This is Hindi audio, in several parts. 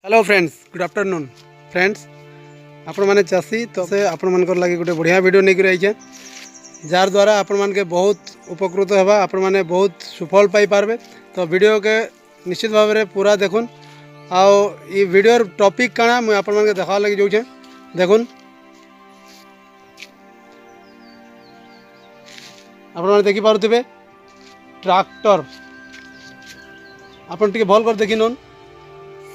Hello friends, good afternoon friends. आपण मैंने चाषी तो से आपण मान लगे गोटे बढ़िया वीडियो नहीं रही जार द्वारा आपण मान के बहुत उपकृत होगा, आपण मैंने बहुत सुफल पाई पारबे। तो वीडियो के निश्चित भाव में पूरा देखुन। आओ ये वीडियो टॉपिक काना मुझे आपण मान के देखा लगी जाऊँ देखुन। आपण मैंने देखी पारुथिबे ट्रैक्टर, आपण टिके भल कर देखी नोन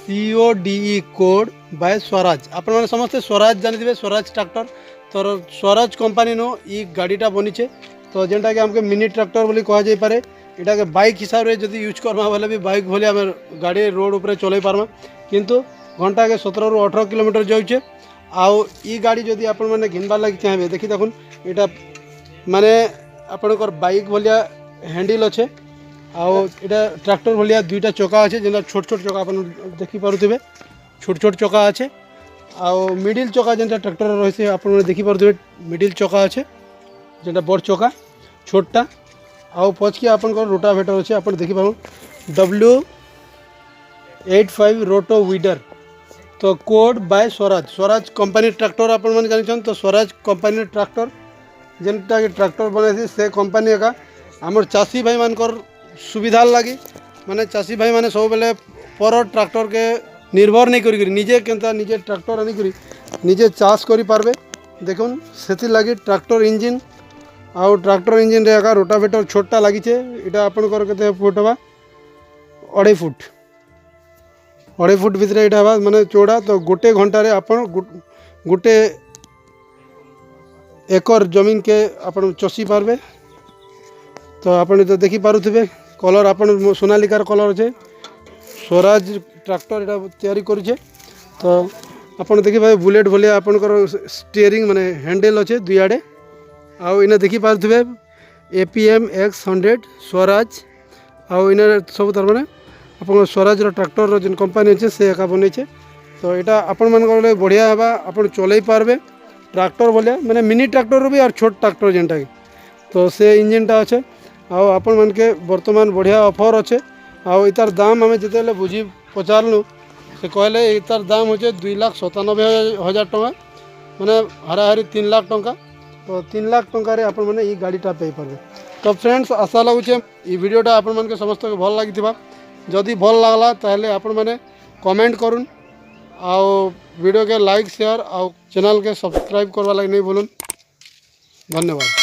CODE कोड बाय स्वराज। आपण मैंने समस्ते स्वराज जानी स्वराज ट्रैक्टर। तो स्वराज कंपनी नो ये गाड़ीटा बनीचे। तो जेनटा कि हमके मिनी ट्रैक्टर बोली कह जाई पारे। इटा के बाइक हिसाब रे जदी यूज करबा बोले भी बाइक भली हम गाड़ी रोड ऊपर चलै पारमा, किंतु घंटा के 17 ରୁ 18 किलोमीटर जाउचे। आउ ई गाड़ी जदी आपण मैंने घिनबार लगी चाहे देखी देखुन, इटा माने आपणकर बाइक भलिया हैंडल अच्छे। आउ इटा ट्रैक्टर भलिया दुईटा चक्का अच्छे, जेनटा छोट छोट चक्का अपन देखी पारुथिबे, छोट छोट चक्का अच्छे। आउ मिडिल चक्का जेनटा ट्रैक्टर रही अपन देखी पारुथिबे, मिडिल चक्का अच्छे जेनटा बड़ चक्का छोटा। आउ पछके अपन रोटावेटर अच्छे, अपन देखी पारु W85 रोटो वीडर। तो code bye Swaraj, Swaraj company tractor अपन मैंने जानी। तो स्वराज कंपनी ट्रैक्टर जेनटा कि ट्रैक्टर बनाई से कंपनी का आमर चाषी भाई मानकर सुविधा लगी। माने चाषी भाई माने सब बेले पर ट्रैक्टर के निर्भर नहीं करी निजे केनता निजे ट्रैक्टर आनी करी निजे चाष करि पारबे। देखुन सेति लगी ट्रैक्टर इंजिन आउ ट्रैक्टर इंजिन रे एका रोटावेटर छोटा लगी छे। इटा अपन कर केते फुट बा 2.5 फुट, 2.5 फुट भीतर इटा बा माने चौड़ा। तो गोटे घंटा रे अपन गोटे एकर जमीन के अपन चसी पारबे। तो अपन तो देखी पारुथिबे कलर अपन सोनालिकार कलर अच्छे। स्वराज ट्रैक्टर इटा तैयारी करुचे। तो अपन देखी पारे बुलेट भलिया आपनकर स्टीयरिंग माने हैंडल अच्छे दुई आड़े। आउ इने देखी पारुथिबे APM X100 स्वराज। आउ इने सब तार माने अपन स्वराज ट्रैक्टर जिन कंपनी अच्छे से एका बनईचे। तो इटा अपन मान बढ़िया हेबा, अपन चलई पारबे ट्रैक्टर भलिया माने मिनी ट्रैक्टर भी और छोट ट्रैक्टर जेनटा कि। तो से इंजिनटा अच्छे। आउ आपण मन के वर्तमान बढ़िया ऑफर अच्छे। आउ इतार दाम हमें जिते बुझी पचारलु से कहले इतार दाम हो 2,97,000 टका माने हाराहारी 3 लाख टका। तो 3 लाख टका रे आपण माने ई गाड़ीटा पे पारबे। तो फ्रेंड्स आशा लगुचे ई वीडियोटा आपण मन के समस्त के भल लागिथिबा। जदि भल लागला ताहले आपण माने कमेंट करूँ, आउ वीडियो के लाइक शेयर आउ चैनल के सब्सक्राइब करवा लगे नहीं भूलुन। धन्यवाद।